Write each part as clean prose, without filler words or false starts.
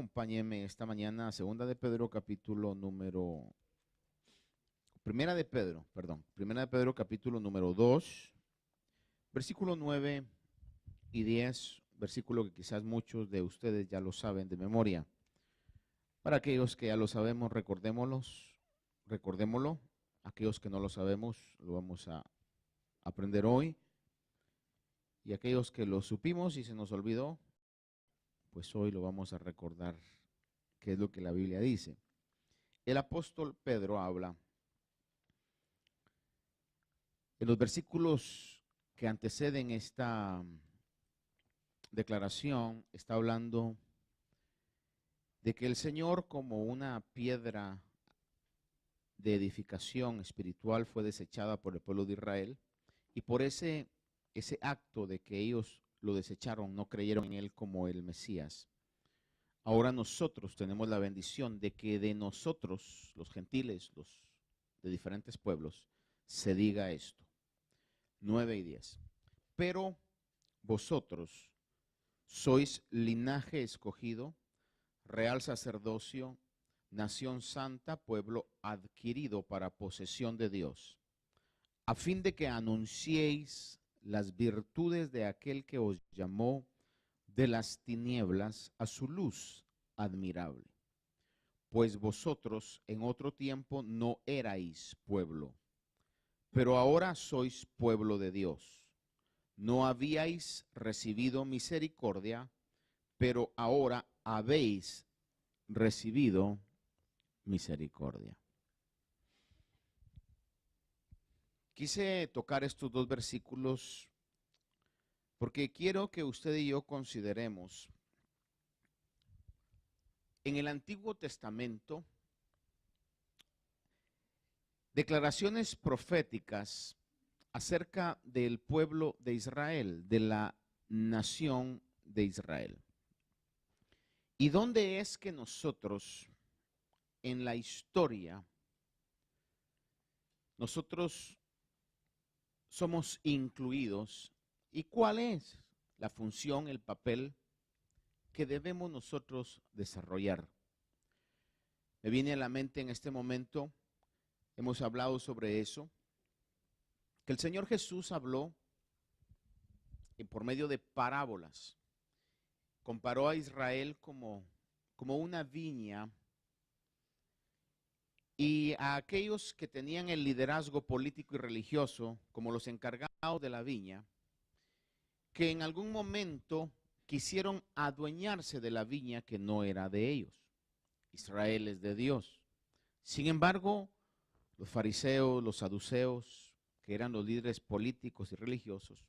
acompáñenme esta mañana a Primera de Pedro capítulo número 2, versículo 9 y 10, versículo que quizás muchos de ustedes ya lo saben de memoria. Para aquellos que ya lo sabemos, recordémoslo. Aquellos que no lo sabemos, lo vamos a aprender hoy. Y aquellos que lo supimos y se nos olvidó, pues hoy lo vamos a recordar, qué es lo que la Biblia dice. El apóstol Pedro habla en los versículos que anteceden esta declaración, está hablando de que el Señor, como una piedra de edificación espiritual, fue desechada por el pueblo de Israel, y por ese acto de que ellos lo desecharon, no creyeron en él como el Mesías. Ahora nosotros tenemos la bendición de que de nosotros, los gentiles, los de diferentes pueblos, se diga esto. 9 y 10. Pero vosotros sois linaje escogido, real sacerdocio, nación santa, pueblo adquirido para posesión de Dios, a fin de que anunciéis las virtudes de aquel que os llamó de las tinieblas a su luz admirable. Pues vosotros en otro tiempo no erais pueblo, pero ahora sois pueblo de Dios. No habíais recibido misericordia, pero ahora habéis recibido misericordia. Quise tocar estos dos versículos porque quiero que usted y yo consideremos en el Antiguo Testamento declaraciones proféticas acerca del pueblo de Israel, de la nación de Israel. ¿Y dónde es que nosotros en la historia nosotros somos incluidos? ¿Y cuál es la función, el papel que debemos nosotros desarrollar? Me viene a la mente en este momento, hemos hablado sobre eso, que el Señor Jesús habló por medio de parábolas. Comparó a Israel como una viña, y a aquellos que tenían el liderazgo político y religioso como los encargados de la viña, que en algún momento quisieron adueñarse de la viña que no era de ellos. Israel es de Dios. Sin embargo, los fariseos, los saduceos, que eran los líderes políticos y religiosos,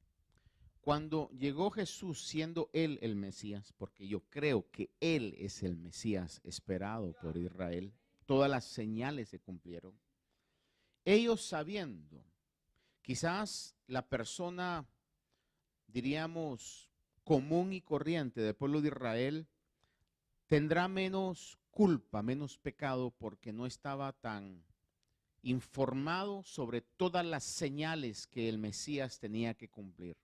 cuando llegó Jesús siendo él el Mesías, porque yo creo que él es el Mesías esperado por Israel, todas las señales se cumplieron. Ellos sabiendo, quizás la persona, diríamos, común y corriente del pueblo de Israel tendrá menos culpa, menos pecado, porque no estaba tan informado sobre todas las señales que el Mesías tenía que cumplir.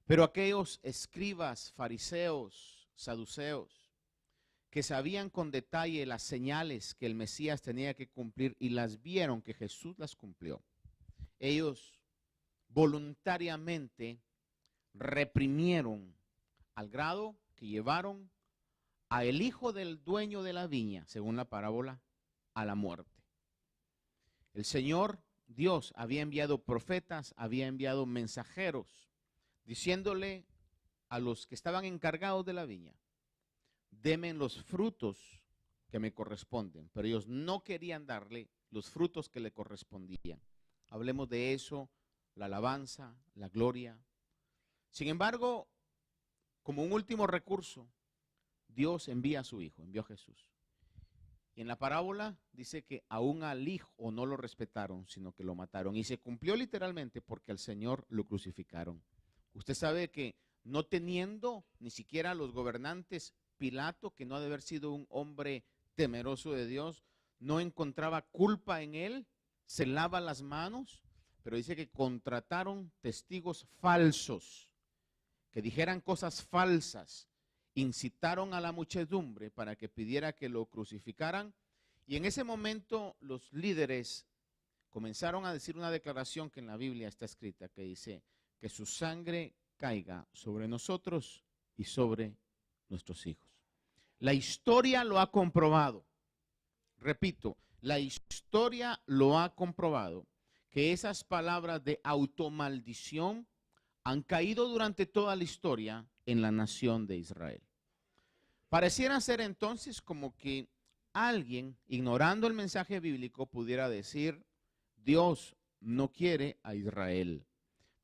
Pero aquellos escribas, fariseos, saduceos, que sabían con detalle las señales que el Mesías tenía que cumplir y las vieron que Jesús las cumplió, ellos voluntariamente reprimieron al grado que llevaron a el hijo del dueño de la viña, según la parábola, a la muerte. El Señor Dios había enviado profetas, había enviado mensajeros, diciéndole a los que estaban encargados de la viña: denme los frutos que me corresponden, pero ellos no querían darle los frutos que le correspondían. Hablemos de eso, la alabanza, la gloria. Sin embargo, como un último recurso, Dios envía a su Hijo, envió a Jesús. Y en la parábola dice que aún al Hijo no lo respetaron, sino que lo mataron. Y se cumplió literalmente porque al Señor lo crucificaron. Usted sabe que no teniendo ni siquiera los gobernantes, Pilato, que no ha de haber sido un hombre temeroso de Dios, no encontraba culpa en él, se lava las manos, pero dice que contrataron testigos falsos, que dijeran cosas falsas, incitaron a la muchedumbre para que pidiera que lo crucificaran, y en ese momento los líderes comenzaron a decir una declaración que en la Biblia está escrita, que dice que su sangre caiga sobre nosotros y sobre nuestros hijos. La historia lo ha comprobado. Repito, la historia lo ha comprobado, que esas palabras de automaldición han caído durante toda la historia en la nación de Israel. Pareciera ser entonces como que alguien, ignorando el mensaje bíblico, pudiera decir: Dios no quiere a Israel.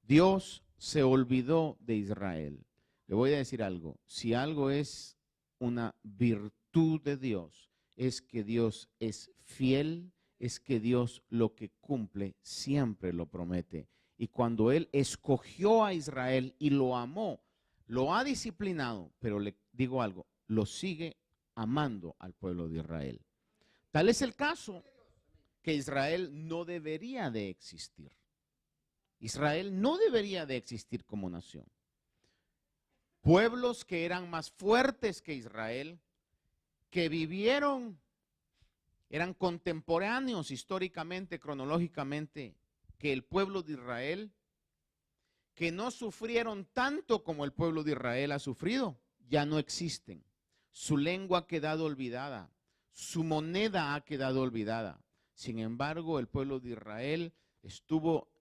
Dios se olvidó de Israel. Le voy a decir algo: si algo es una virtud de Dios, es que Dios es fiel, es que Dios lo que cumple siempre lo promete. Y cuando Él escogió a Israel y lo amó, lo ha disciplinado, pero le digo algo, lo sigue amando al pueblo de Israel. Tal es el caso que Israel no debería de existir. Israel no debería de existir como nación. Pueblos que eran más fuertes que Israel, que vivieron, eran contemporáneos históricamente, cronológicamente, que el pueblo de Israel, que no sufrieron tanto como el pueblo de Israel ha sufrido, ya no existen. Su lengua ha quedado olvidada, su moneda ha quedado olvidada. Sin embargo, el pueblo de Israel estuvo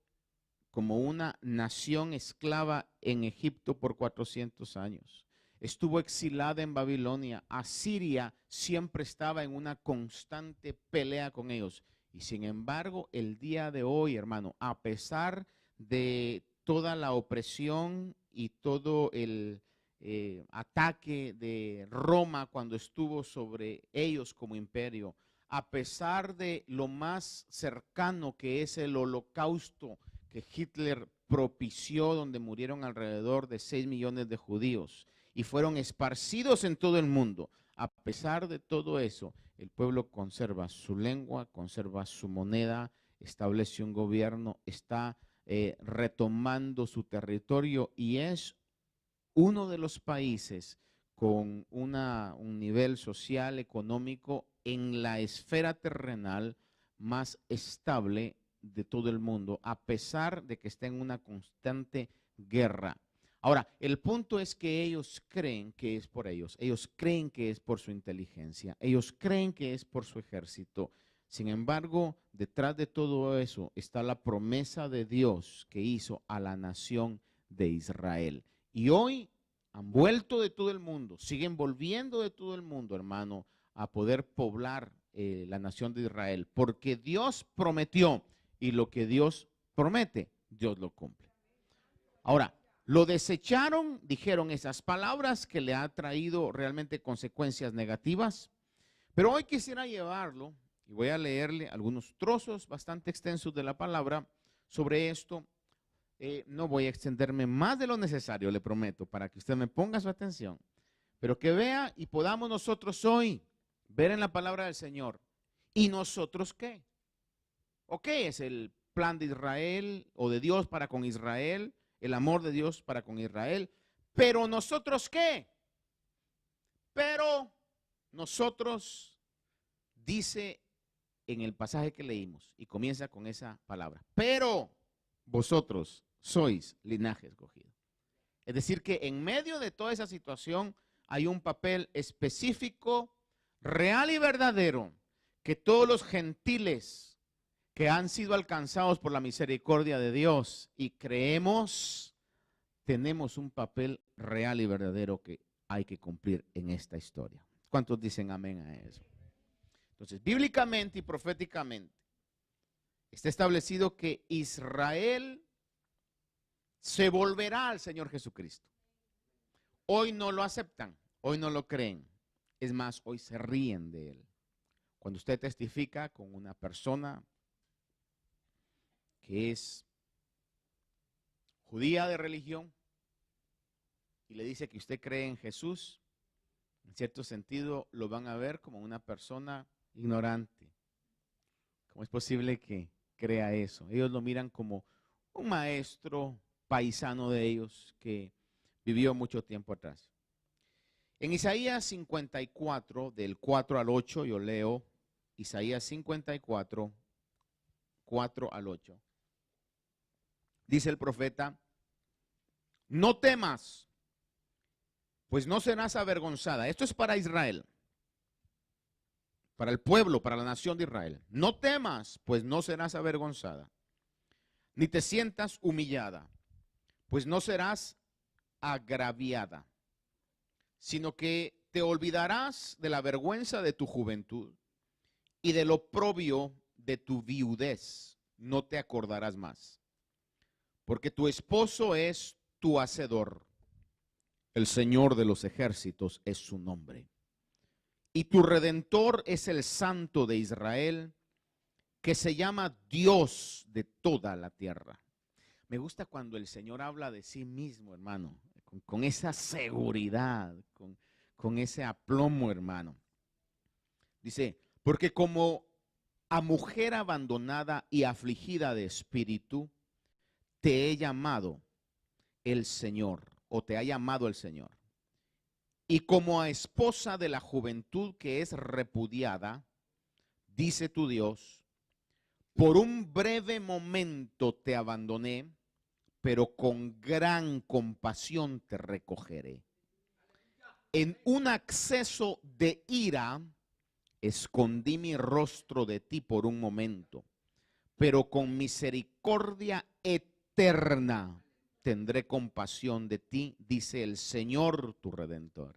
como una nación esclava en Egipto por 400 años. Estuvo exilada en Babilonia. Asiria siempre estaba en una constante pelea con ellos. Y sin embargo, el día de hoy, hermano, a pesar de toda la opresión y todo el ataque de Roma cuando estuvo sobre ellos como imperio, a pesar de lo más cercano que es el holocausto que Hitler propició, donde murieron alrededor de 6 millones de judíos y fueron esparcidos en todo el mundo. A pesar de todo eso, el pueblo conserva su lengua, conserva su moneda, establece un gobierno, está retomando su territorio y es uno de los países con un nivel social, económico en la esfera terrenal más estable de todo el mundo, a pesar de que está en una constante guerra. Ahora, el punto es que ellos creen que es por ellos creen que es por su inteligencia, ellos creen que es por su ejército. Sin embargo, detrás de todo eso está la promesa de Dios que hizo a la nación de Israel. Y hoy han vuelto de todo el mundo, siguen volviendo de todo el mundo, hermano, a poder poblar la nación de Israel, porque Dios prometió, y lo que Dios promete, Dios lo cumple. Ahora, lo desecharon, dijeron esas palabras que le ha traído realmente consecuencias negativas, pero hoy quisiera llevarlo, y voy a leerle algunos trozos bastante extensos de la palabra sobre esto. No voy a extenderme más de lo necesario, le prometo, para que usted me ponga su atención, pero que vea y podamos nosotros hoy ver en la palabra del Señor. ¿Y nosotros qué? ¿O qué es el plan de Israel o de Dios para con Israel? El amor de Dios para con Israel. ¿Pero nosotros qué? Pero nosotros, dice en el pasaje que leímos, y comienza con esa palabra, pero vosotros sois linaje escogido. Es decir, que en medio de toda esa situación hay un papel específico, real y verdadero, que todos los gentiles que han sido alcanzados por la misericordia de Dios y creemos, tenemos un papel real y verdadero que hay que cumplir en esta historia. ¿Cuántos dicen amén a eso? Entonces, bíblicamente y proféticamente, está establecido que Israel se volverá al Señor Jesucristo. Hoy no lo aceptan, hoy no lo creen. Es más, hoy se ríen de él. Cuando usted testifica con una persona que es judía de religión y le dice que usted cree en Jesús, en cierto sentido lo van a ver como una persona ignorante. ¿Cómo es posible que crea eso? Ellos lo miran como un maestro paisano de ellos que vivió mucho tiempo atrás. En Isaías 54, del 4 al 8, yo leo Isaías 54, 4 al 8. Dice el profeta: no temas, pues no serás avergonzada. Esto es para Israel, para el pueblo, para la nación de Israel. No temas, pues no serás avergonzada, ni te sientas humillada, pues no serás agraviada, sino que te olvidarás de la vergüenza de tu juventud y del oprobio de tu viudez. No te acordarás más, porque tu esposo es tu hacedor, el Señor de los ejércitos es su nombre, y tu Redentor es el Santo de Israel, que se llama Dios de toda la tierra. Me gusta cuando el Señor habla de sí mismo, hermano, con esa seguridad, con ese aplomo, hermano. Dice, porque como a mujer abandonada y afligida de espíritu, te he llamado el Señor, o te ha llamado el Señor. Y como a esposa de la juventud que es repudiada, dice tu Dios, por un breve momento te abandoné, pero con gran compasión te recogeré. En un acceso de ira, escondí mi rostro de ti por un momento, pero con misericordia eterna tendré compasión de ti, dice el Señor tu Redentor.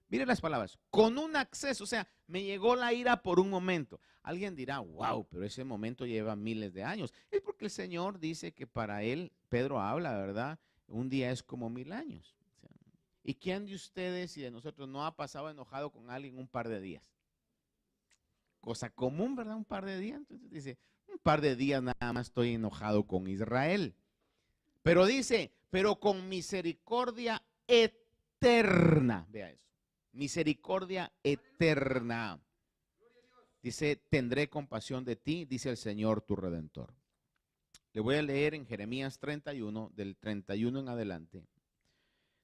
Mire las palabras, con un acceso, o sea, me llegó la ira por un momento. Alguien dirá, wow, pero ese momento lleva miles de años. Es porque el Señor dice que para él, Pedro habla, ¿verdad? Un día es como 1000 años. O sea, ¿y quién de ustedes y de nosotros no ha pasado enojado con alguien un par de días? Cosa común, ¿verdad? Un par de días. Entonces dice, un par de días nada más estoy enojado con Israel. Pero dice, pero con misericordia eterna. Vea eso. Misericordia eterna. Dice, tendré compasión de ti, dice el Señor tu Redentor. Le voy a leer en Jeremías 31, del 31 en adelante.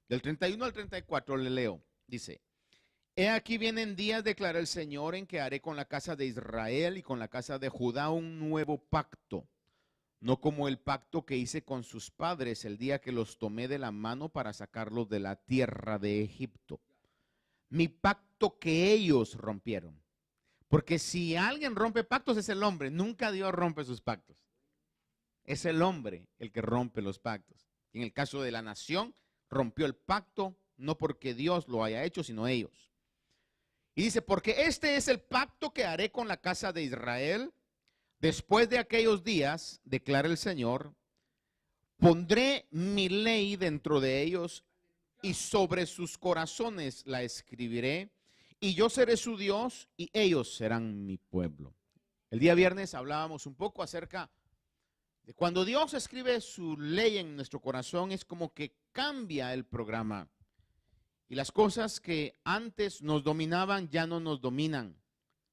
Del 31 al 34 le leo. Dice, he aquí vienen días, declara el Señor, en que haré con la casa de Israel y con la casa de Judá un nuevo pacto. No como el pacto que hice con sus padres el día que los tomé de la mano para sacarlos de la tierra de Egipto. Mi pacto que ellos rompieron. Porque si alguien rompe pactos es el hombre. Nunca Dios rompe sus pactos. Es el hombre el que rompe los pactos. En el caso de la nación, rompió el pacto no porque Dios lo haya hecho, sino ellos. Y dice, porque este es el pacto que haré con la casa de Israel. Después de aquellos días, declara el Señor, pondré mi ley dentro de ellos y sobre sus corazones la escribiré, y yo seré su Dios y ellos serán mi pueblo. El día viernes hablábamos un poco acerca de cuando Dios escribe su ley en nuestro corazón, es como que cambia el programa. Y las cosas que antes nos dominaban ya no nos dominan.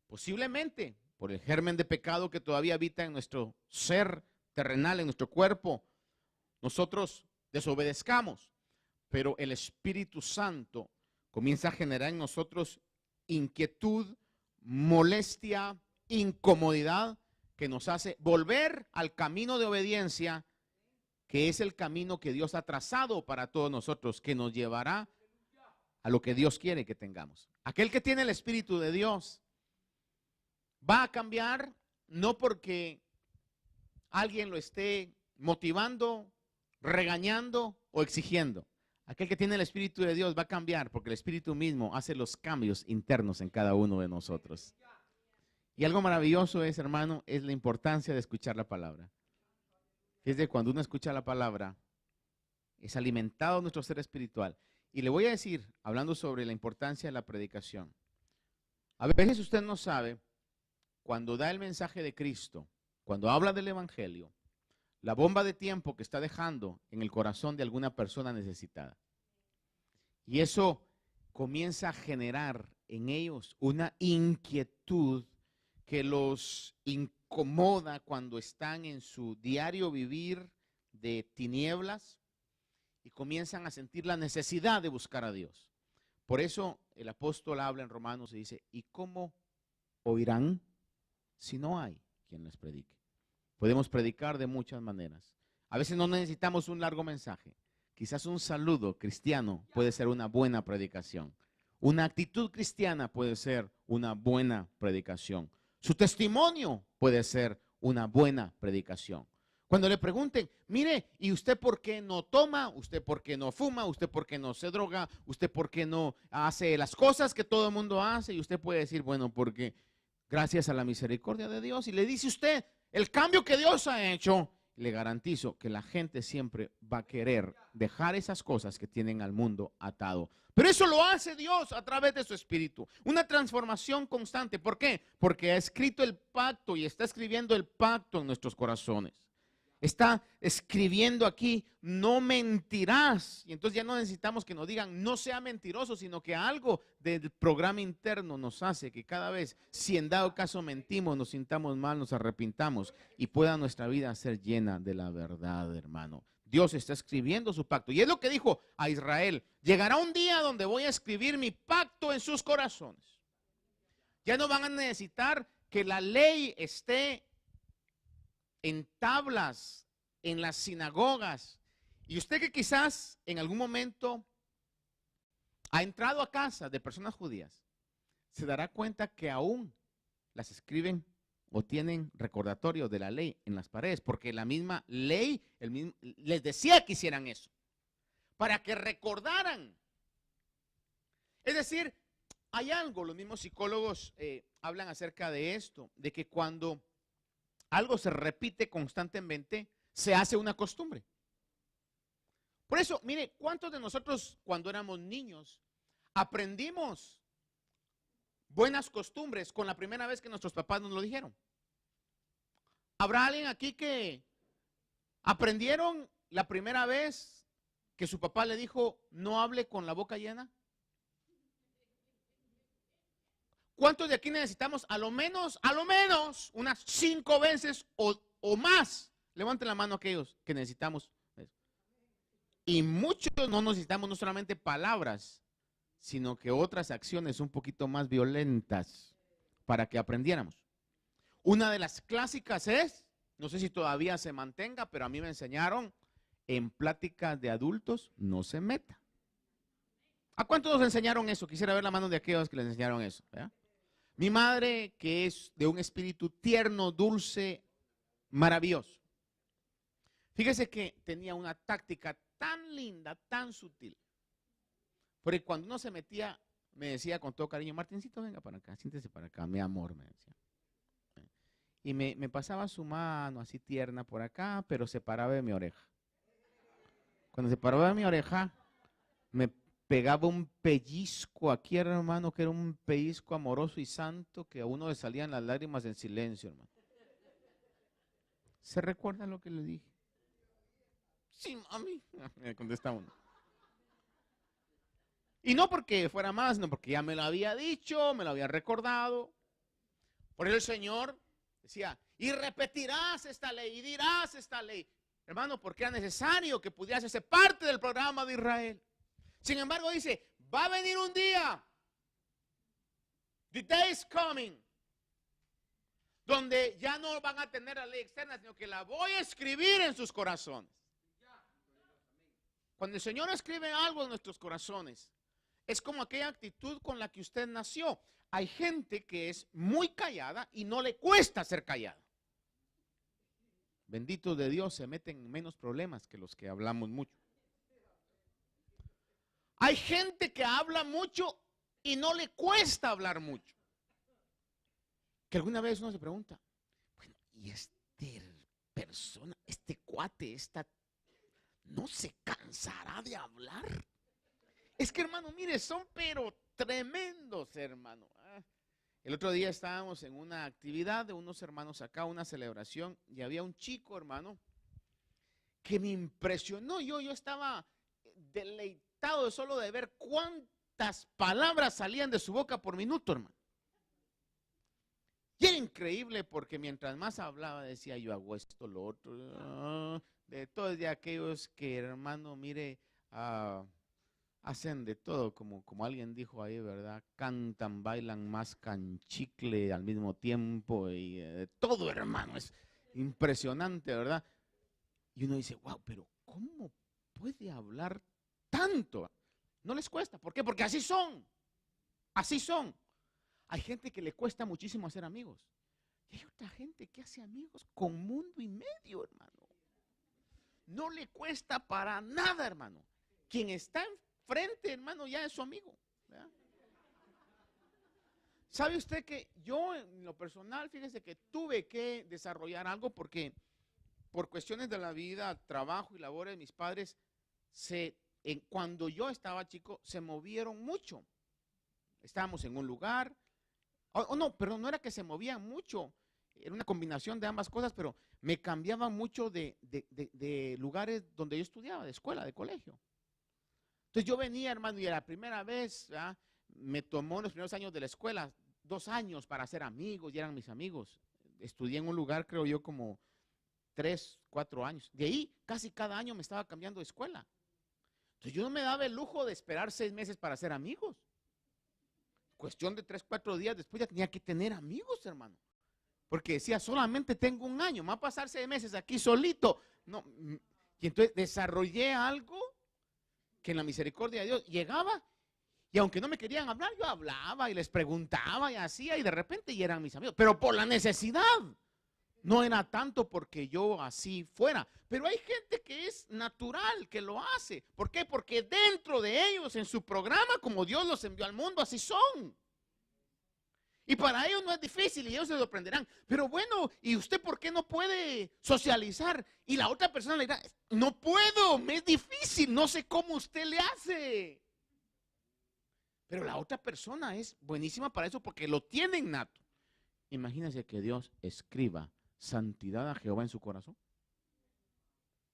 Posiblemente por el germen de pecado que todavía habita en nuestro ser terrenal, en nuestro cuerpo, nosotros desobedezcamos. Pero el Espíritu Santo comienza a generar en nosotros inquietud, molestia, incomodidad, que nos hace volver al camino de obediencia, que es el camino que Dios ha trazado para todos nosotros, que nos llevará a lo que Dios quiere que tengamos. Aquel que tiene el Espíritu de Dios va a cambiar no porque alguien lo esté motivando, regañando o exigiendo. Aquel que tiene el Espíritu de Dios va a cambiar porque el Espíritu mismo hace los cambios internos en cada uno de nosotros. Y algo maravilloso es, hermano, es la importancia de escuchar la palabra. Es de cuando uno escucha la palabra, es alimentado nuestro ser espiritual. Y le voy a decir, hablando sobre la importancia de la predicación, a veces usted no sabe, cuando da el mensaje de Cristo, cuando habla del Evangelio, la bomba de tiempo que está dejando en el corazón de alguna persona necesitada. Y eso comienza a generar en ellos una inquietud que los incomoda cuando están en su diario vivir de tinieblas y comienzan a sentir la necesidad de buscar a Dios. Por eso el apóstol habla en Romanos y dice, ¿y cómo oirán si no hay quien les predique? Podemos predicar de muchas maneras. A veces no necesitamos un largo mensaje. Quizás un saludo cristiano puede ser una buena predicación. Una actitud cristiana puede ser una buena predicación. Su testimonio puede ser una buena predicación. Cuando le pregunten, mire, ¿y usted por qué no toma? ¿Usted por qué no fuma? ¿Usted por qué no se droga? ¿Usted por qué no hace las cosas que todo el mundo hace? Y usted puede decir, bueno, porque gracias a la misericordia de Dios. Y le dice usted el cambio que Dios ha hecho. Le garantizo que la gente siempre va a querer dejar esas cosas que tienen al mundo atado. Pero eso lo hace Dios a través de su Espíritu. Una transformación constante. ¿Por qué? Porque ha escrito el pacto y está escribiendo el pacto en nuestros corazones. Está escribiendo aquí, no mentirás. Y entonces ya no necesitamos que nos digan, no sea mentiroso, sino que algo del programa interno nos hace que cada vez, si en dado caso mentimos, nos sintamos mal, nos arrepintamos y pueda nuestra vida ser llena de la verdad, hermano. Dios está escribiendo su pacto. Y es lo que dijo a Israel, llegará un día donde voy a escribir mi pacto en sus corazones. Ya no van a necesitar que la ley esté en tablas, en las sinagogas. Y usted que quizás en algún momento ha entrado a casa de personas judías, se dará cuenta que aún las escriben o tienen recordatorio de la ley en las paredes, porque la misma ley les decía que hicieran eso, para que recordaran. Es decir, hay algo, los mismos psicólogos hablan acerca de esto, de que cuando algo se repite constantemente, se hace una costumbre. Por eso, mire, ¿cuántos de nosotros cuando éramos niños aprendimos buenas costumbres con la primera vez que nuestros papás nos lo dijeron? ¿Habrá alguien aquí que aprendieron la primera vez que su papá le dijo, no hable con la boca llena? ¿Cuántos de aquí necesitamos a lo menos unas 5 veces o más? Levanten la mano aquellos que necesitamos eso. Y muchos no necesitamos no solamente palabras, sino que otras acciones un poquito más violentas para que aprendiéramos. Una de las clásicas es, no sé si todavía se mantenga, pero a mí me enseñaron, en pláticas de adultos no se meta. ¿A cuántos nos enseñaron eso? Quisiera ver la mano de aquellos que les enseñaron eso. ¿Verdad? Mi madre, que es de un espíritu tierno, dulce, maravilloso. Fíjese que tenía una táctica tan linda, tan sutil. Porque cuando uno se metía, me decía con todo cariño, Martincito, venga para acá, siéntese para acá, mi amor, me decía. Y me pasaba su mano así tierna por acá, pero se paraba de mi oreja. Cuando se paraba de mi oreja, me pegaba un pellizco aquí, hermano, que era un pellizco amoroso y santo, que a uno le salían las lágrimas en silencio, hermano. ¿Se recuerda lo que le dije? Sí, mami, me contesta uno. Y no porque fuera más, sino porque ya me lo había dicho, me lo había recordado. Por eso el Señor decía, y repetirás esta ley, y dirás esta ley. Hermano, porque era necesario que pudieras ser parte del programa de Israel. Sin embargo, dice, va a venir un día, the day is coming, donde ya no van a tener la ley externa, sino que la voy a escribir en sus corazones. Cuando el Señor escribe algo en nuestros corazones, es como aquella actitud con la que usted nació. Hay gente que es muy callada y no le cuesta ser callada. Bendito de Dios, se meten en menos problemas que los que hablamos mucho. Hay gente que habla mucho y no le cuesta hablar mucho. Que alguna vez uno se pregunta, bueno, ¿y persona, este cuate, no se cansará de hablar? Es que, hermano, mire, son pero tremendos, hermano. El otro día estábamos en una actividad de unos hermanos acá, una celebración, y había un chico, hermano, que me impresionó. Yo estaba deleitado solo de ver cuántas palabras salían de su boca por minuto, hermano. Y era increíble porque mientras más hablaba decía yo hago esto, lo otro, de todos de aquellos que, hermano, mire, hacen de todo, como alguien dijo ahí, ¿verdad? Cantan, bailan, mascan chicle al mismo tiempo y de todo, hermano. Es impresionante, ¿verdad? Y uno dice, wow, pero ¿cómo puede hablar tanto? No les cuesta. ¿Por qué? Porque así son. Así son. Hay gente que le cuesta muchísimo hacer amigos. Y hay otra gente que hace amigos con mundo y medio, hermano. No le cuesta para nada, hermano. Quien está enfrente, hermano, ya es su amigo, ¿verdad? ¿Sabe usted que yo en lo personal, fíjese que tuve que desarrollar algo porque por cuestiones de la vida, trabajo y labores de mis padres, cuando yo estaba chico, se movieron mucho. Estábamos en un lugar, no, perdón, no era que se movían mucho, era una combinación de ambas cosas, pero me cambiaban mucho de lugares donde yo estudiaba, de escuela, de colegio. Entonces yo venía, hermano, y era la primera vez, ¿verdad? Me tomó en los primeros años de la escuela 2 años para hacer amigos, y eran mis amigos. Estudié en un lugar, creo yo, como 3, 4 años. De ahí, casi cada año me estaba cambiando de escuela. Entonces yo no me daba el lujo de esperar 6 meses para hacer amigos. Cuestión de 3, 4 días después ya tenía que tener amigos, hermano. Porque decía, solamente tengo 1 año, me va a pasar 6 meses aquí solito. No, y entonces desarrollé algo que en la misericordia de Dios llegaba, y aunque no me querían hablar, yo hablaba y les preguntaba y hacía, y de repente ya eran mis amigos, pero por la necesidad. No era tanto porque yo así fuera, pero hay gente que es natural, que lo hace. ¿Por qué? Porque dentro de ellos, en su programa, como Dios los envió al mundo, así son. Y para ellos no es difícil y ellos se sorprenderán. Pero bueno, ¿y usted por qué no puede socializar? Y la otra persona le dirá, no puedo, me es difícil, no sé cómo usted le hace. Pero la otra persona es buenísima para eso porque lo tiene innato. Imagínense que Dios escriba santidad a Jehová en su corazón.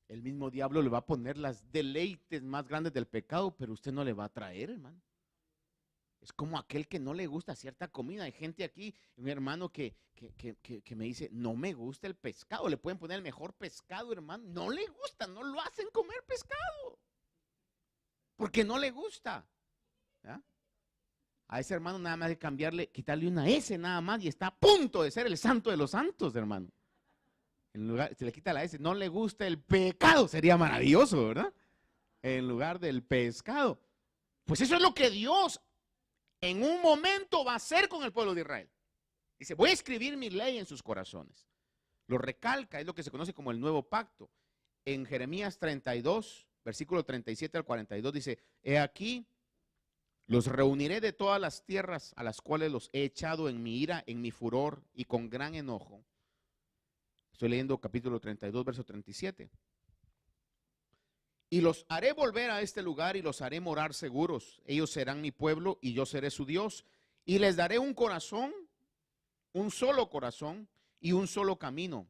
El mismo diablo le va a poner las deleites más grandes del pecado, pero usted no le va a traer, hermano. Es como aquel que no le gusta cierta comida. Hay gente aquí, un hermano que me dice, no me gusta el pescado. Le pueden poner el mejor pescado, hermano. No le gusta, no lo hacen comer pescado. Porque no le gusta. ¿Ya? A ese hermano nada más hay que cambiarle, quitarle una S nada más y está a punto de ser el santo de los santos, hermano. En lugar, se le quita la S, no le gusta el pecado, sería maravilloso, ¿verdad? En lugar del pescado. Pues eso es lo que Dios en un momento va a hacer con el pueblo de Israel. Dice, voy a escribir mi ley en sus corazones. Lo recalca, es lo que se conoce como el nuevo pacto. En Jeremías 32, versículo 37 al 42, dice, he aquí, los reuniré de todas las tierras a las cuales los he echado en mi ira, en mi furor y con gran enojo. Estoy leyendo capítulo 32, verso 37. Y los haré volver a este lugar y los haré morar seguros. Ellos serán mi pueblo y yo seré su Dios. Y les daré un corazón, un solo corazón y un solo camino,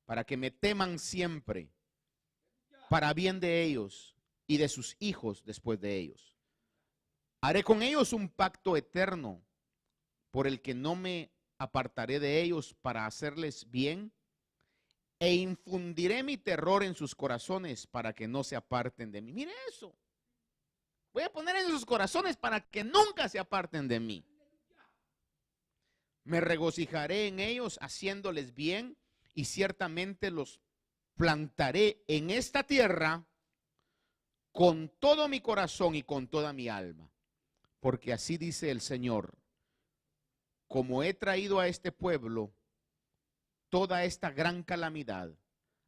para que me teman siempre, para bien de ellos y de sus hijos después de ellos. Haré con ellos un pacto eterno, por el que no me apartaré de ellos para hacerles bien, e infundiré mi terror en sus corazones para que no se aparten de mí. Mire eso. Voy a poner en sus corazones para que nunca se aparten de mí. Me regocijaré en ellos haciéndoles bien y ciertamente los plantaré en esta tierra con todo mi corazón y con toda mi alma. Porque así dice el Señor, como he traído a este pueblo toda esta gran calamidad,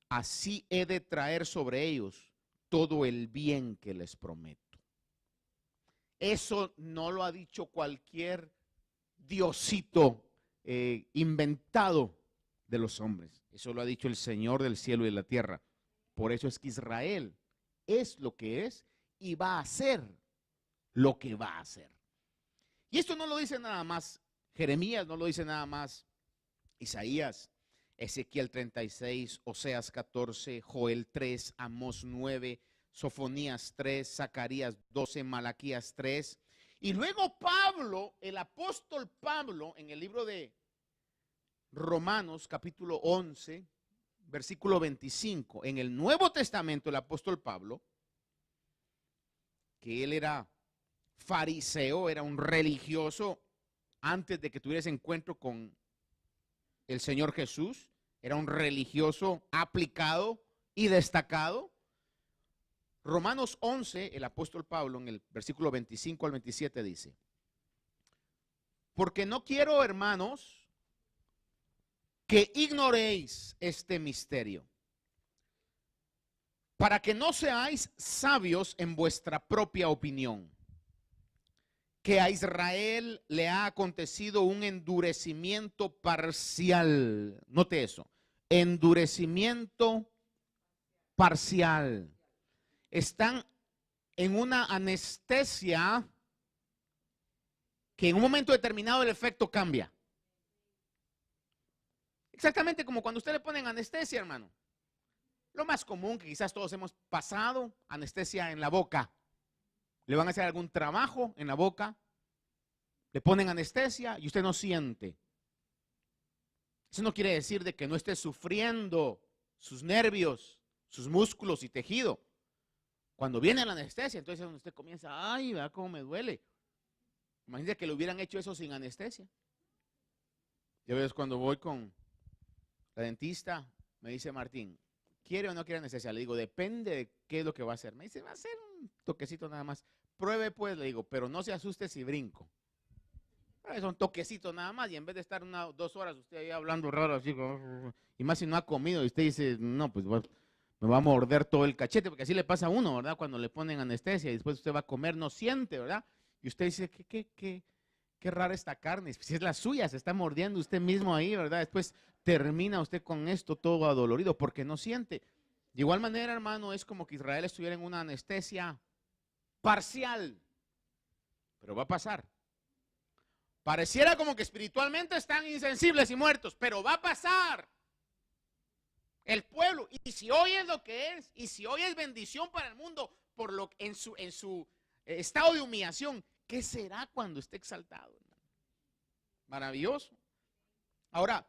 así he de traer sobre ellos todo el bien que les prometo. Eso no lo ha dicho cualquier diosito inventado de los hombres. Eso lo ha dicho el Señor del cielo y de la tierra. Por eso es que Israel es lo que es y va a hacer lo que va a hacer. Y esto no lo dice nada más Jeremías, no lo dice nada más Isaías, Ezequiel 36, Oseas 14, Joel 3, Amós 9, Sofonías 3, Zacarías 12, Malaquías 3. Y luego Pablo, el apóstol Pablo, en el libro de Romanos capítulo 11, versículo 25, en el Nuevo Testamento el apóstol Pablo, que él era fariseo, era un religioso antes de que tuviera ese encuentro con el Señor Jesús. Era un religioso aplicado y destacado. Romanos 11, el apóstol Pablo en el versículo 25 al 27 dice: porque no quiero, hermanos, que ignoréis este misterio, para que no seáis sabios en vuestra propia opinión, que a Israel le ha acontecido un endurecimiento parcial. Note eso, endurecimiento parcial. Están en una anestesia que en un momento determinado el efecto cambia. Exactamente como cuando usted le ponen anestesia, hermano. Lo más común que quizás todos hemos pasado, anestesia en la boca. Le van a hacer algún trabajo en la boca, le ponen anestesia y usted no siente. Eso no quiere decir de que no esté sufriendo sus nervios, sus músculos y tejido. Cuando viene la anestesia, entonces usted comienza, ay, vea cómo me duele. Imagínese que le hubieran hecho eso sin anestesia. Yo veo cuando voy con la dentista, me dice Martín, ¿quiere o no quiere anestesia? Le digo, depende de qué es lo que va a hacer. Me dice, va a ser un toquecito nada más. Pruebe pues, le digo, pero no se asuste si brinco. Es un toquecito nada más y en vez de estar 2 horas usted ahí hablando raro así, y más si no ha comido y usted dice, no, pues me va a morder todo el cachete, porque así le pasa a uno, ¿verdad? Cuando le ponen anestesia y después usted va a comer, no siente, ¿verdad? Y usted dice, qué rara esta carne, si es la suya, se está mordiendo usted mismo ahí, ¿verdad? Después termina usted con esto todo adolorido porque no siente. De igual manera, hermano, es como que Israel estuviera en una anestesia parcial, pero va a pasar. Pareciera como que espiritualmente están insensibles y muertos, pero va a pasar. El pueblo, y si hoy es lo que es, y si hoy es bendición para el mundo, por lo en su estado de humillación, ¿qué será cuando esté exaltado, hermano? Maravilloso. Ahora,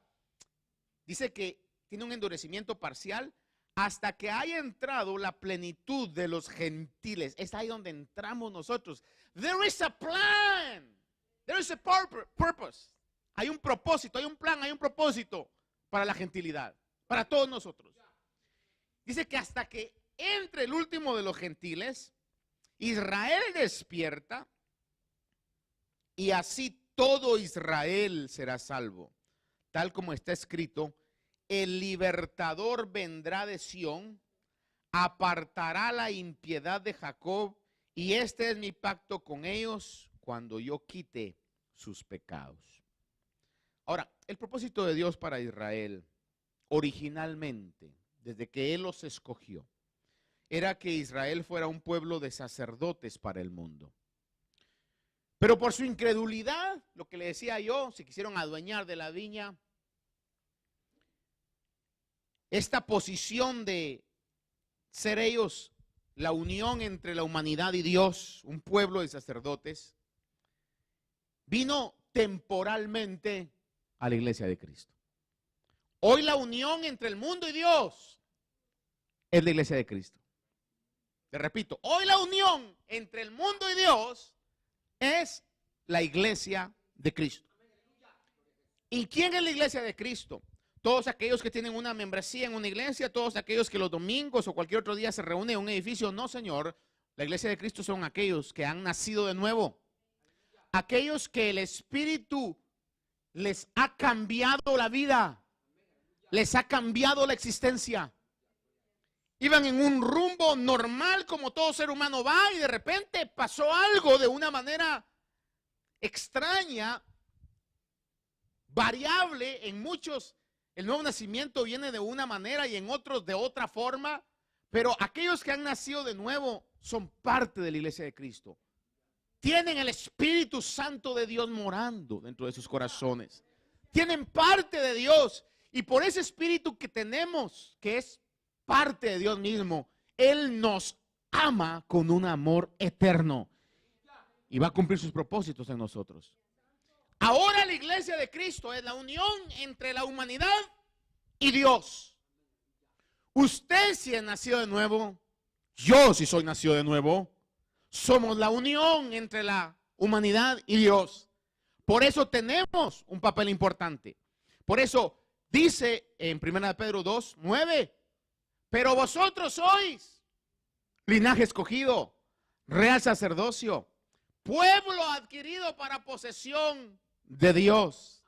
dice que tiene un endurecimiento parcial hasta que haya entrado la plenitud de los gentiles. Es ahí donde entramos nosotros. There is a plan. There is a purpose. Hay un propósito, hay un plan, hay un propósito para la gentilidad, para todos nosotros. Dice que hasta que entre el último de los gentiles, Israel despierta y así todo Israel será salvo. Tal como está escrito, el libertador vendrá de Sión, apartará la impiedad de Jacob, y este es mi pacto con ellos cuando yo quite sus pecados. Ahora, el propósito de Dios para Israel, originalmente, desde que Él los escogió, era que Israel fuera un pueblo de sacerdotes para el mundo. Pero por su incredulidad, lo que le decía yo, se quisieron adueñar de la viña. Esta posición de ser ellos la unión entre la humanidad y Dios, un pueblo de sacerdotes, vino temporalmente a la iglesia de Cristo. Hoy la unión entre el mundo y Dios es la iglesia de Cristo. Te repito, hoy la unión entre el mundo y Dios es la iglesia de Cristo. ¿Y quién es la iglesia de Cristo? Todos aquellos que tienen una membresía en una iglesia, todos aquellos que los domingos o cualquier otro día se reúnen en un edificio. No, Señor, la iglesia de Cristo son aquellos que han nacido de nuevo. Aquellos que el Espíritu les ha cambiado la vida, les ha cambiado la existencia. Iban en un rumbo normal como todo ser humano va y de repente pasó algo de una manera extraña, variable en muchos. El nuevo nacimiento viene de una manera y en otros de otra forma, pero aquellos que han nacido de nuevo son parte de la iglesia de Cristo. Tienen el Espíritu Santo de Dios morando dentro de sus corazones. Tienen parte de Dios y por ese Espíritu que tenemos, que es parte de Dios mismo, Él nos ama con un amor eterno y va a cumplir sus propósitos en nosotros. Ahora la iglesia de Cristo es la unión entre la humanidad y Dios. Usted si es nacido de nuevo, yo si soy nacido de nuevo, Somos la unión entre la humanidad y Dios. Por eso tenemos un papel importante. Por eso dice en 1 Pedro 2:9, pero vosotros sois linaje escogido, real sacerdocio, pueblo adquirido para posesión de Dios.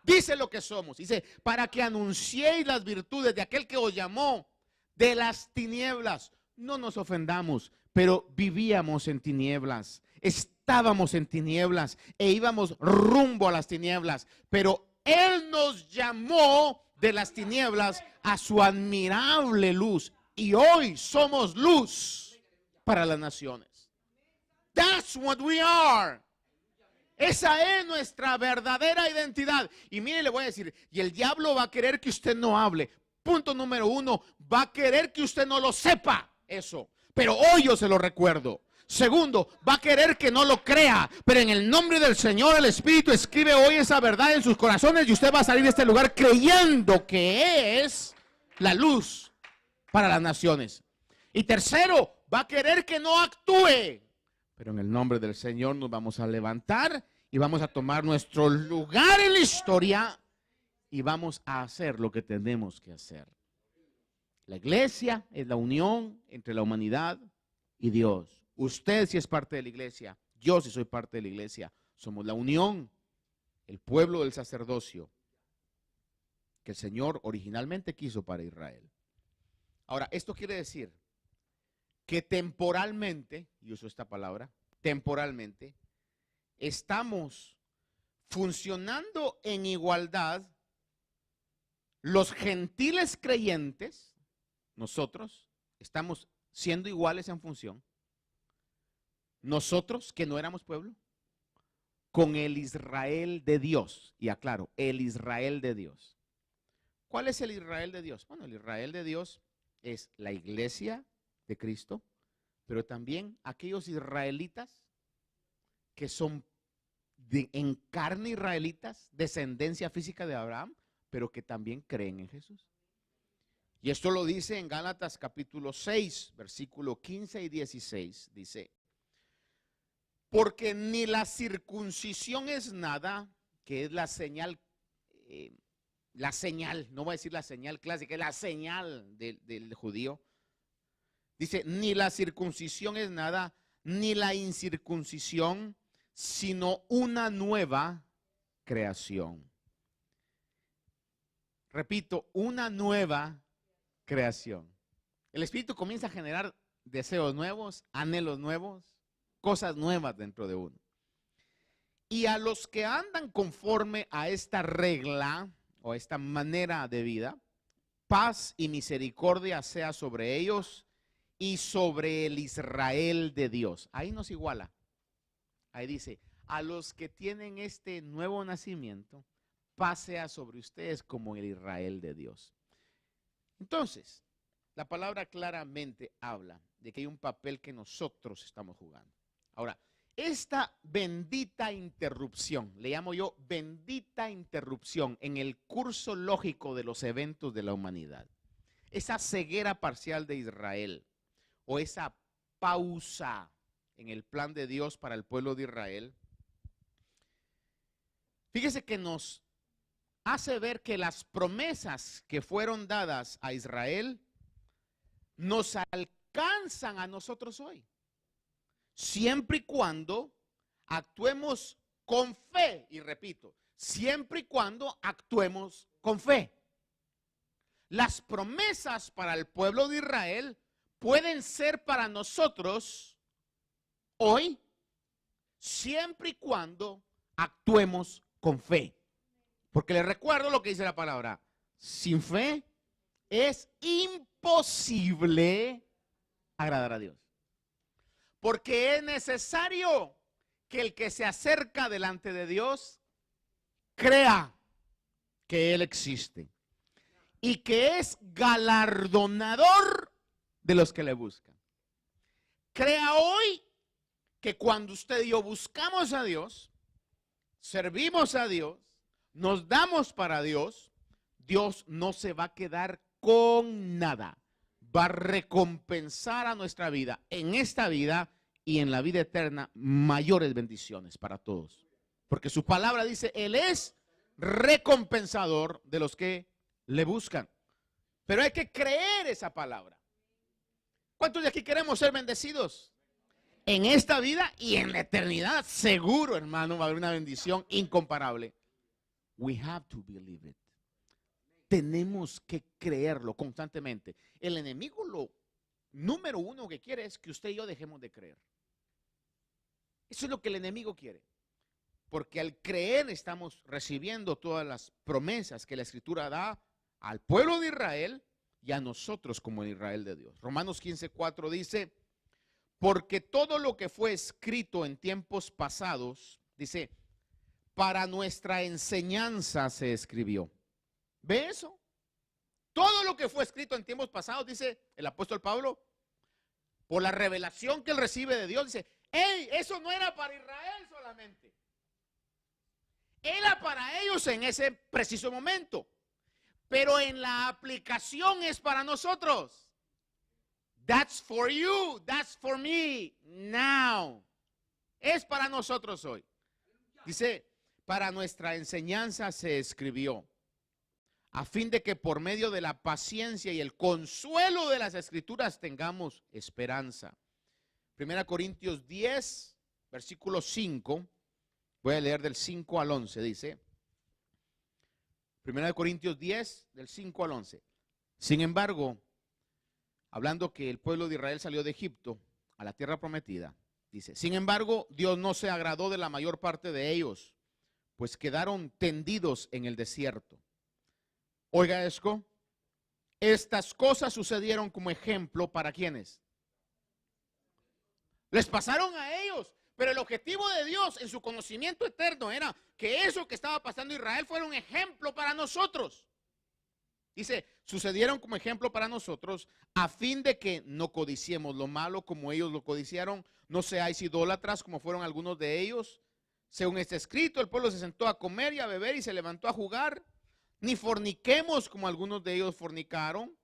Dice lo que somos. Dice, para que anunciéis las virtudes de aquel que os llamó de las tinieblas. No nos ofendamos, pero vivíamos en tinieblas. Estábamos en tinieblas e íbamos rumbo a las tinieblas. Pero Él nos llamó de las tinieblas a su admirable luz. Y hoy somos luz para las naciones. That's what we are. Esa es nuestra verdadera identidad. Y mire, le voy a decir, y el diablo va a querer que usted no hable. Punto número 1, va a querer que usted no lo sepa eso. Pero hoy yo se lo recuerdo. Segundo, va a querer que no lo crea. Pero en el nombre del Señor, el Espíritu escribe hoy esa verdad en sus corazones y usted va a salir de este lugar creyendo que es la luz para las naciones. Y tercero, va a querer que no actúe. Pero en el nombre del Señor nos vamos a levantar y vamos a tomar nuestro lugar en la historia y vamos a hacer lo que tenemos que hacer. La iglesia es la unión entre la humanidad y Dios. Usted si es parte de la iglesia, yo si soy parte de la iglesia, somos la unión, el pueblo del sacerdocio que el Señor originalmente quiso para Israel. Ahora, esto quiere decir que temporalmente, y uso esta palabra, temporalmente, estamos funcionando en igualdad los gentiles creyentes, nosotros estamos siendo iguales en función, nosotros que no éramos pueblo, con el Israel de Dios, y aclaro, el Israel de Dios. ¿Cuál es el Israel de Dios? Bueno, el Israel de Dios es la iglesia de Cristo, pero también aquellos israelitas que son en carne israelitas, descendencia física de Abraham, pero que también creen en Jesús. Y esto lo dice en Gálatas capítulo 6, versículo 15 y 16, dice, porque ni la circuncisión es nada, que es la señal, no voy a decir la señal clásica, es la señal del judío. Dice, ni la circuncisión es nada, ni la incircuncisión, sino una nueva creación. Repito, una nueva creación. El Espíritu comienza a generar deseos nuevos, anhelos nuevos, cosas nuevas dentro de uno. Y a los que andan conforme a esta regla o a esta manera de vida, paz y misericordia sea sobre ellos y sobre el Israel de Dios. Ahí nos iguala. Ahí dice, a los que tienen este nuevo nacimiento, paz sea sobre ustedes como el Israel de Dios. Entonces, la palabra claramente habla de que hay un papel que nosotros estamos jugando. Ahora, esta bendita interrupción, le llamo yo bendita interrupción en el curso lógico de los eventos de la humanidad, esa ceguera parcial de Israel o esa pausa en el plan de Dios para el pueblo de Israel, fíjese que nos hace ver que las promesas que fueron dadas a Israel nos alcanzan a nosotros hoy, siempre y cuando actuemos con fe, y repito, siempre y cuando actuemos con fe. Las promesas para el pueblo de Israel pueden ser para nosotros hoy, siempre y cuando actuemos con fe. Porque les recuerdo lo que dice la palabra, sin fe es imposible agradar a Dios. Porque es necesario que el que se acerca delante de Dios crea que Él existe y que es galardonador de los que le buscan. Crea hoy que cuando usted y yo buscamos a Dios, servimos a Dios, nos damos para Dios, Dios no se va a quedar con nada. Va a recompensar a nuestra vida en esta vida y en la vida eterna mayores bendiciones para todos. Porque su palabra dice, Él es recompensador de los que le buscan. Pero hay que creer esa palabra. ¿Cuántos de aquí queremos ser bendecidos? En esta vida y en la eternidad, seguro, hermano, va a haber una bendición incomparable. We have to believe it. Tenemos que creerlo constantemente. El enemigo lo número uno que quiere es que usted y yo dejemos de creer. Eso es lo que el enemigo quiere. Porque al creer estamos recibiendo todas las promesas que la Escritura da al pueblo de Israel y a nosotros como el Israel de Dios. Romanos 15:4 dice, porque todo lo que fue escrito en tiempos pasados, dice, para nuestra enseñanza se escribió. ¿Ve eso? Todo lo que fue escrito en tiempos pasados, dice el apóstol Pablo, por la revelación que él recibe de Dios, dice, hey, eso no era para Israel solamente. Era para ellos en ese preciso momento. Pero en la aplicación es para nosotros. That's for you, that's for me, now. Es para nosotros hoy. Dice, para nuestra enseñanza se escribió, a fin de que por medio de la paciencia y el consuelo de las Escrituras tengamos esperanza. 1 Corintios 10, versículo 5, voy a leer del 5 al 11, dice, 1 Corintios 10, del 5 al 11. Sin embargo, hablando que el pueblo de Israel salió de Egipto a la tierra prometida, dice, sin embargo, Dios no se agradó de la mayor parte de ellos, pues quedaron tendidos en el desierto. Oiga esto, estas cosas sucedieron como ejemplo para ¿quiénes? Les pasaron a ellos, pero el objetivo de Dios en su conocimiento eterno era que eso que estaba pasando en Israel fuera un ejemplo para nosotros. Dice, sucedieron como ejemplo para nosotros, a fin de que no codiciemos lo malo como ellos lo codiciaron, no seáis idólatras como fueron algunos de ellos. Según está escrito, el pueblo se sentó a comer y a beber y se levantó a jugar. Ni forniquemos como algunos de ellos fornicaron,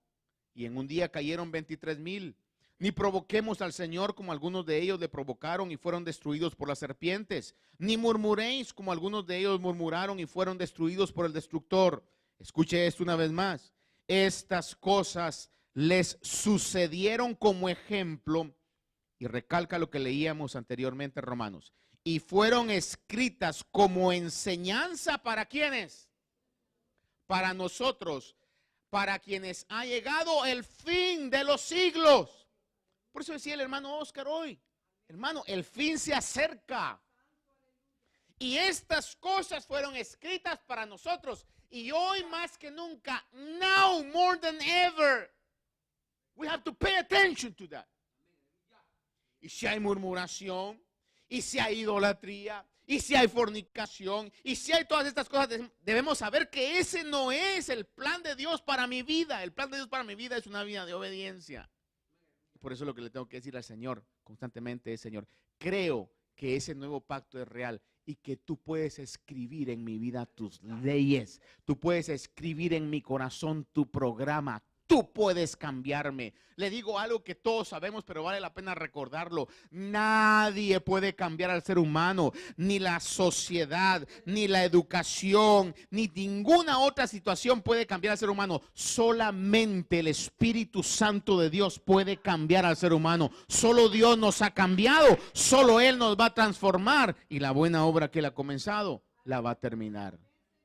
y en un día cayeron 23,000. Ni provoquemos al Señor como algunos de ellos le provocaron y fueron destruidos por las serpientes. Ni murmuréis como algunos de ellos murmuraron y fueron destruidos por el destructor. Escuche esto una vez más. Estas cosas les sucedieron como ejemplo, y recalca lo que leíamos anteriormente en Romanos, y fueron escritas como enseñanza para ¿quiénes? Para nosotros, para quienes ha llegado el fin de los siglos. Por eso decía el hermano Oscar hoy, hermano, el fin se acerca. Y estas cosas fueron escritas para nosotros. Y hoy más que nunca, now more than ever, we have to pay attention to that. Y si hay murmuración, y si hay idolatría, y si hay fornicación, y si hay todas estas cosas, debemos saber que ese no es el plan de Dios para mi vida. El plan de Dios para mi vida es una vida de obediencia. Por eso lo que le tengo que decir al Señor constantemente es, Señor, creo que ese nuevo pacto es real y que tú puedes escribir en mi vida tus leyes. Tú puedes escribir en mi corazón tu programa. Tú puedes cambiarme. Le digo algo que todos sabemos, pero vale la pena recordarlo. Nadie puede cambiar al ser humano, ni la sociedad, ni la educación, ni ninguna otra situación puede cambiar al ser humano. Solamente el Espíritu Santo de Dios puede cambiar al ser humano. Solo Dios nos ha cambiado, solo Él nos va a transformar y la buena obra que Él ha comenzado la va a terminar.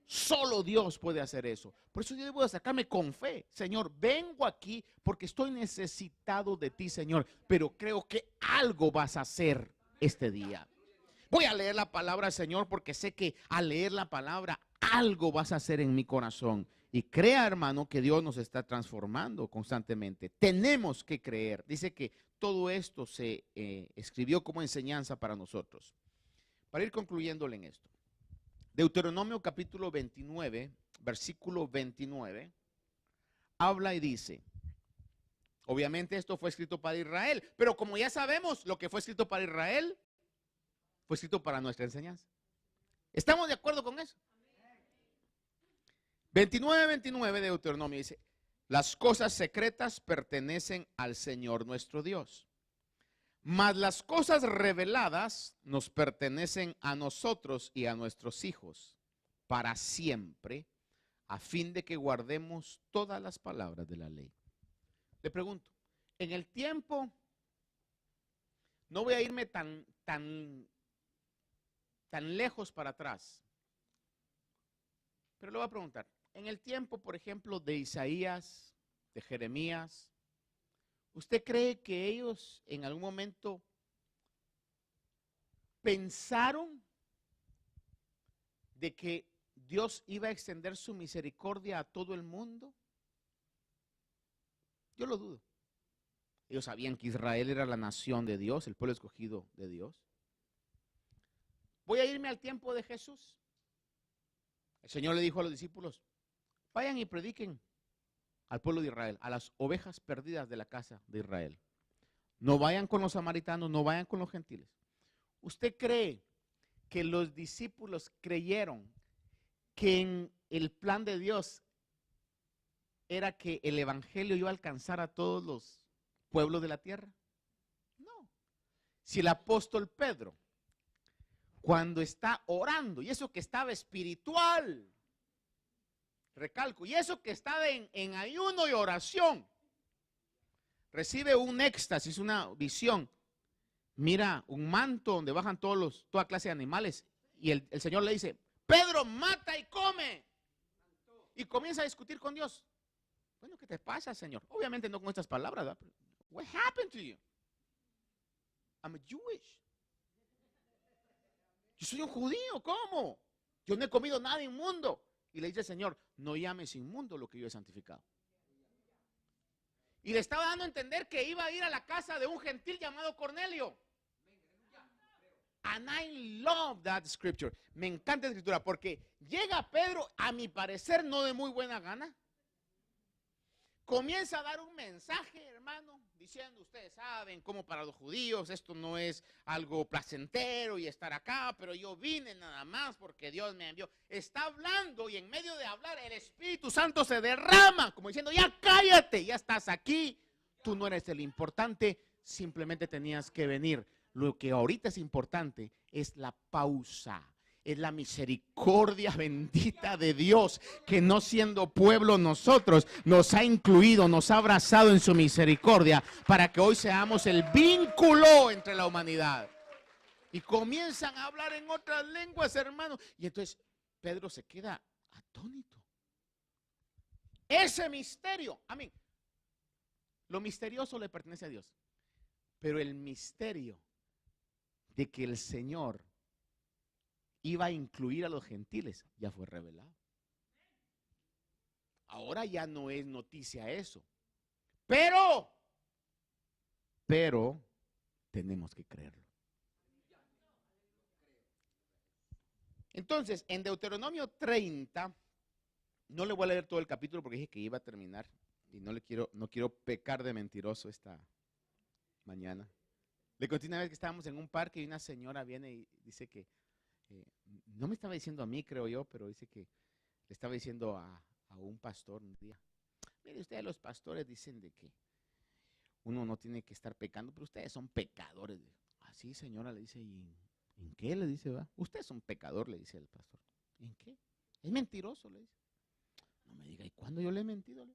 Solo Dios puede hacer eso. Por eso yo debo acercarme con fe. Señor, vengo aquí porque estoy necesitado de ti, Señor. Pero creo que algo vas a hacer este día. Voy a leer la palabra, Señor, porque sé que al leer la palabra algo vas a hacer en mi corazón. Y crea, hermano, que Dios nos está transformando constantemente. Tenemos que creer. Dice que todo esto se escribió como enseñanza para nosotros. Para ir concluyéndole en esto. Deuteronomio capítulo 29, versículo 29, habla y dice, obviamente esto fue escrito para Israel, pero como ya sabemos, lo que fue escrito para Israel, fue escrito para nuestra enseñanza. ¿Estamos de acuerdo con eso? 29:29 de Deuteronomio dice, las cosas secretas pertenecen al Señor nuestro Dios, Mas las cosas reveladas nos pertenecen a nosotros y a nuestros hijos para siempre, a fin de que guardemos todas las palabras de la ley. Le pregunto, en el tiempo, no voy a irme tan lejos para atrás, pero le voy a preguntar, en el tiempo, por ejemplo, de Isaías, de Jeremías, ¿usted cree que ellos en algún momento pensaron de que Dios iba a extender su misericordia a todo el mundo? Yo lo dudo. Ellos sabían que Israel era la nación de Dios, el pueblo escogido de Dios. Voy a irme al tiempo de Jesús. El Señor le dijo a los discípulos, vayan y prediquen al pueblo de Israel, a las ovejas perdidas de la casa de Israel. No vayan con los samaritanos, no vayan con los gentiles. ¿Usted cree que los discípulos creyeron que en el plan de Dios era que el evangelio iba a alcanzar a todos los pueblos de la tierra? No. Si el apóstol Pedro, cuando está orando, y eso que estaba espiritual, recalco, y eso que estaba en ayuno y oración, recibe un éxtasis, una visión, mira un manto donde bajan toda clase de animales, y el Señor le dice, Pedro, mata y come, y comienza a discutir con Dios. Bueno, ¿qué te pasa, Señor? Obviamente no con estas palabras, ¿verdad? What happened to you? I'm a Jewish. Yo soy un judío, ¿cómo? Yo no he comido nada inmundo. Y le dice el Señor, no llames inmundo lo que yo he santificado. Y le estaba dando a entender que iba a ir a la casa de un gentil llamado Cornelio. And I love that scripture. Me encanta la escritura porque llega Pedro, a mi parecer, no de muy buena gana. Comienza a dar un mensaje, hermano, diciendo, ustedes saben cómo para los judíos esto no es algo placentero y estar acá, pero yo vine nada más porque Dios me envió. Está hablando y en medio de hablar el Espíritu Santo se derrama, como diciendo, ya cállate, ya estás aquí, tú no eres el importante, simplemente tenías que venir. Lo que ahorita es importante es la pausa. Es la misericordia bendita de Dios, que no siendo pueblo nosotros, nos ha incluido, nos ha abrazado en su misericordia, para que hoy seamos el vínculo entre la humanidad. Y comienzan a hablar en otras lenguas, hermano. Y entonces Pedro se queda atónito. Ese misterio, amén. Lo misterioso le pertenece a Dios. Pero el misterio de que el Señor iba a incluir a los gentiles, ya fue revelado. Ahora ya no es noticia eso. Pero tenemos que creerlo. Entonces, en Deuteronomio 30, no le voy a leer todo el capítulo porque dije que iba a terminar y no quiero pecar de mentiroso esta mañana. Le conté una vez que estábamos en un parque y una señora viene y dice que no me estaba diciendo a mí, creo yo, pero dice que le estaba diciendo a un pastor un día, mire, ustedes los pastores dicen de que uno no tiene que estar pecando, pero ustedes son pecadores. Así, señora, le dice, ¿y en qué? Le dice, va. Usted es un pecador, le dice el pastor. ¿En qué? Es mentiroso, le dice. No me diga, ¿y cuándo yo le he mentido?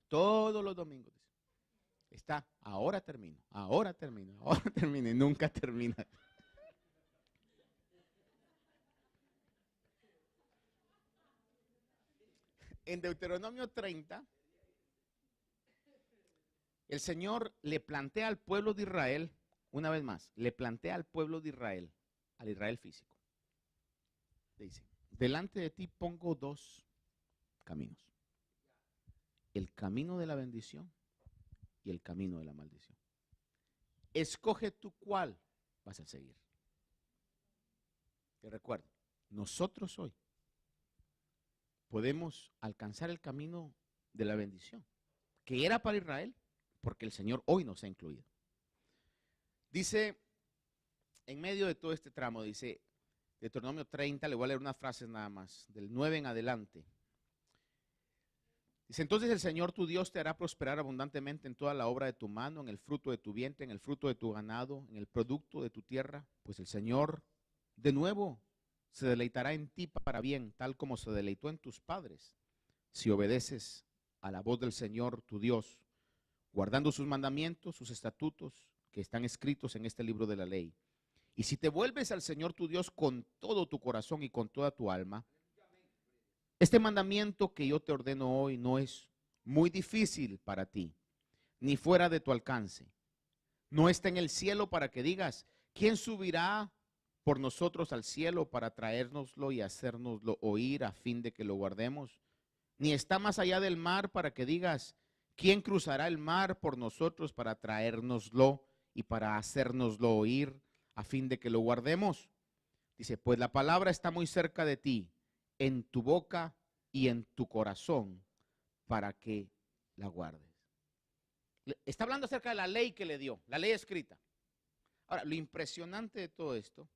Todos los domingos, dice. Está, ahora termino, y nunca termina. En Deuteronomio 30, el Señor le plantea al pueblo de Israel, una vez más, le plantea al pueblo de Israel, al Israel físico. Le dice, delante de ti pongo dos caminos. El camino de la bendición y el camino de la maldición. Escoge tú cuál vas a seguir. Te recuerdo, nosotros hoy podemos alcanzar el camino de la bendición, que era para Israel, porque el Señor hoy nos ha incluido. Dice, en medio de todo este tramo, dice, Deuteronomio 30, le voy a leer unas frases nada más, del 9 en adelante. Dice, entonces el Señor tu Dios te hará prosperar abundantemente en toda la obra de tu mano, en el fruto de tu vientre, en el fruto de tu ganado, en el producto de tu tierra. Pues el Señor, de nuevo, se deleitará en ti para bien, tal como se deleitó en tus padres, si obedeces a la voz del Señor tu Dios, guardando sus mandamientos, sus estatutos, que están escritos en este libro de la ley. Y si te vuelves al Señor tu Dios con todo tu corazón y con toda tu alma, este mandamiento que yo te ordeno hoy no es muy difícil para ti, ni fuera de tu alcance. No está en el cielo para que digas, ¿quién subirá por nosotros al cielo para traérnoslo y hacérnoslo oír a fin de que lo guardemos? Ni está más allá del mar para que digas, ¿quién cruzará el mar por nosotros para traérnoslo y para hacérnoslo oír a fin de que lo guardemos? Dice, pues la palabra está muy cerca de ti, en tu boca y en tu corazón, para que la guardes. Está hablando acerca de la ley que le dio, la ley escrita. Ahora, lo impresionante de todo esto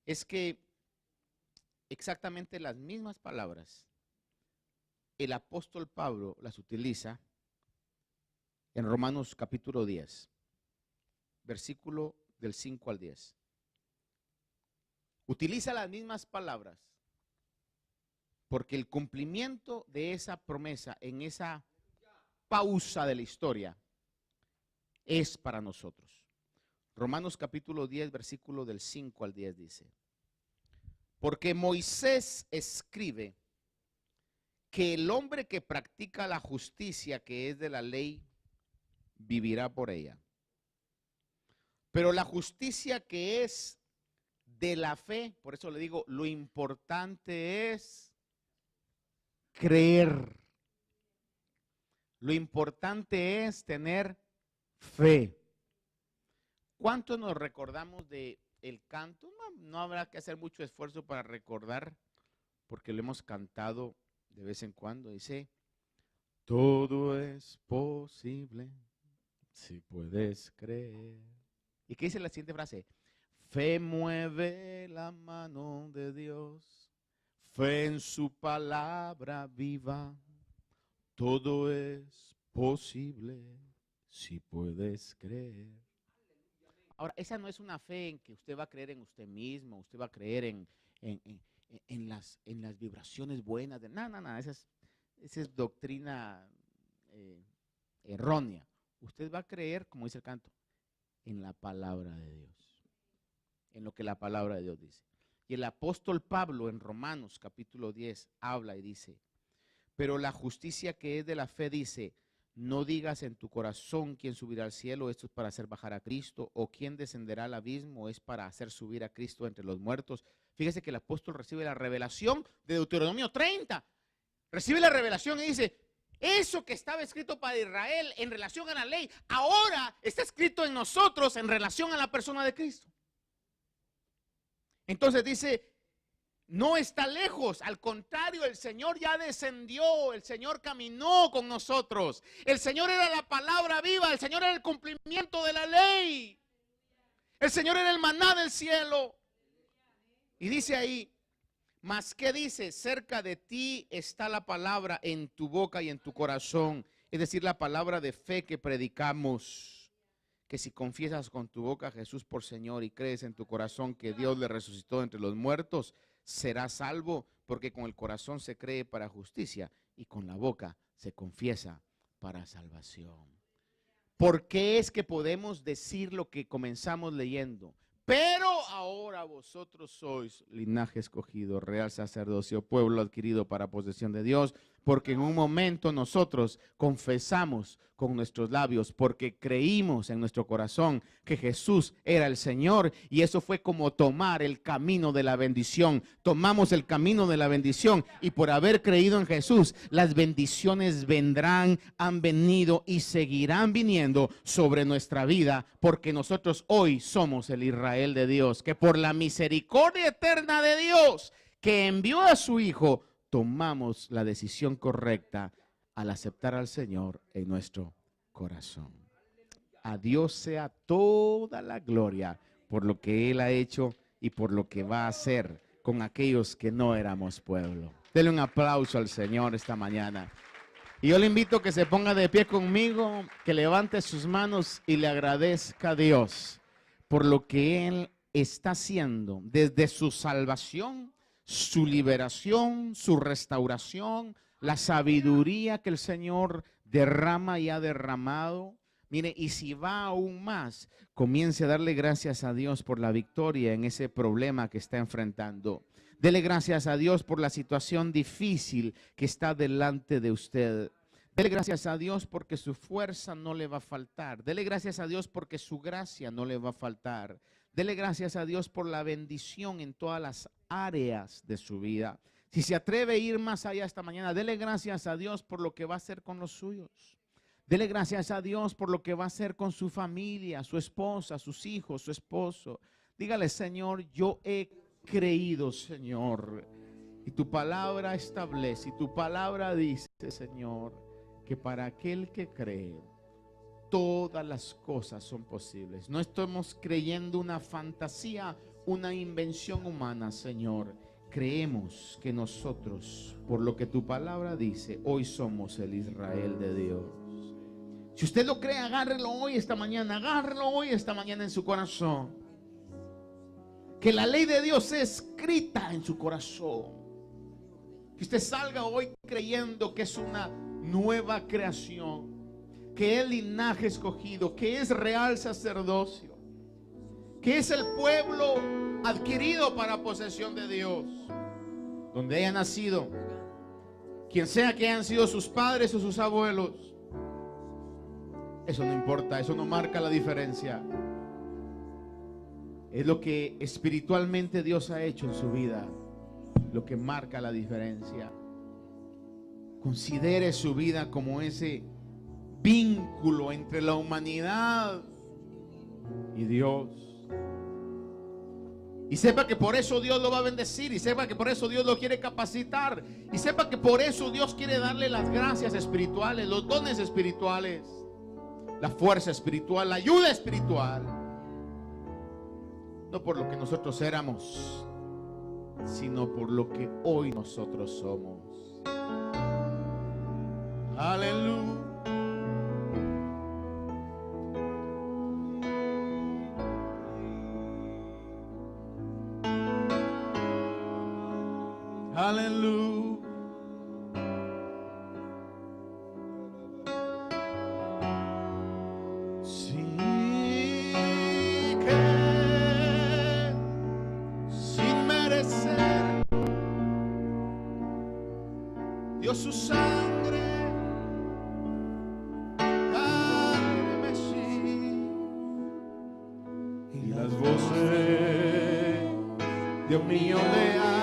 es que exactamente las mismas palabras el apóstol Pablo las utiliza en Romanos capítulo 10, versículo del 5 al 10. Utiliza las mismas palabras porque el cumplimiento de esa promesa en esa pausa de la historia es para nosotros. Romanos capítulo 10, versículo del 5 al 10 dice, porque Moisés escribe que el hombre que practica la justicia que es de la ley vivirá por ella. Pero la justicia que es de la fe, por eso le digo, lo importante es creer. Lo importante es tener fe. ¿Cuánto nos recordamos de el canto? No habrá que hacer mucho esfuerzo para recordar, porque lo hemos cantado de vez en cuando. Dice, todo es posible si puedes creer. ¿Y qué dice la siguiente frase? Fe mueve la mano de Dios, fe en su palabra viva. Todo es posible si puedes creer. Ahora, esa no es una fe en que usted va a creer en usted mismo, usted va a creer en las vibraciones buenas. No, esa es doctrina errónea. Usted va a creer, como dice el canto, en la palabra de Dios, en lo que la palabra de Dios dice. Y el apóstol Pablo en Romanos capítulo 10 habla y dice, pero la justicia que es de la fe dice, no digas en tu corazón quién subirá al cielo, esto es para hacer bajar a Cristo, o quién descenderá al abismo, es para hacer subir a Cristo entre los muertos. Fíjese que el apóstol recibe la revelación de Deuteronomio 30. Recibe la revelación y dice, eso que estaba escrito para Israel en relación a la ley, ahora está escrito en nosotros en relación a la persona de Cristo. Entonces dice, no está lejos, al contrario, el Señor ya descendió, el Señor caminó con nosotros, el Señor era la palabra viva, el Señor era el cumplimiento de la ley, el Señor era el maná del cielo. Y dice ahí, mas ¿qué dice? Cerca de ti está la palabra en tu boca y en tu corazón, es decir, la palabra de fe que predicamos. Que si confiesas con tu boca a Jesús por Señor y crees en tu corazón que Dios le resucitó entre los muertos, serás salvo, porque con el corazón se cree para justicia y con la boca se confiesa para salvación. ¿Por qué es que podemos decir lo que comenzamos leyendo? Pero ahora vosotros sois linaje escogido, real sacerdocio, pueblo adquirido para posesión de Dios, porque en un momento nosotros confesamos con nuestros labios, porque creímos en nuestro corazón que Jesús era el Señor, y eso fue como tomar el camino de la bendición. Tomamos el camino de la bendición y por haber creído en Jesús, las bendiciones vendrán, han venido y seguirán viniendo sobre nuestra vida, porque nosotros hoy somos el Israel de Dios, que por la misericordia eterna de Dios que envió a su Hijo, tomamos la decisión correcta al aceptar al Señor en nuestro corazón. A Dios sea toda la gloria por lo que Él ha hecho y por lo que va a hacer con aquellos que no éramos pueblo. Denle un aplauso al Señor esta mañana. Y yo le invito a que se ponga de pie conmigo, que levante sus manos y le agradezca a Dios por lo que Él está haciendo desde su salvación, su liberación, su restauración, la sabiduría que el Señor derrama y ha derramado. Mire, y si va aún más, comience a darle gracias a Dios por la victoria en ese problema que está enfrentando. Dele gracias a Dios por la situación difícil que está delante de usted. Dele gracias a Dios porque su fuerza no le va a faltar. Dele gracias a Dios porque su gracia no le va a faltar. Dele gracias a Dios por la bendición en todas las áreas de su vida. Si se atreve a ir más allá esta mañana, dele gracias a Dios por lo que va a hacer con los suyos. Dele gracias a Dios por lo que va a hacer con su familia, su esposa, sus hijos, su esposo. Dígale, Señor, yo he creído, Señor, y tu palabra establece, y tu palabra dice, Señor, que para aquel que cree, todas las cosas son posibles. No estamos creyendo una fantasía, una invención humana, Señor. Creemos que nosotros, por lo que tu palabra dice, hoy somos el Israel de Dios. Si usted lo cree, agárrelo hoy esta mañana, agárrelo hoy esta mañana en su corazón. Que la ley de Dios sea escrita en su corazón. Que usted salga hoy creyendo que es una nueva creación, que es linaje escogido, que es real sacerdocio, que es el pueblo adquirido para posesión de Dios. Donde haya nacido, quien sea que hayan sido sus padres o sus abuelos, eso no importa, eso no marca la diferencia. Es lo que espiritualmente Dios ha hecho en su vida lo que marca la diferencia. Considere su vida como ese vínculo entre la humanidad y Dios. Y sepa que por eso Dios lo va a bendecir. Y sepa que por eso Dios lo quiere capacitar. Y sepa que por eso Dios quiere darle las gracias espirituales, los dones espirituales, la fuerza espiritual, la ayuda espiritual. No por lo que nosotros éramos, sino por lo que hoy nosotros somos. Aleluya. Aleluya. Sí que sin merecer dio su sangre al Mesías, y las voces de un millón de años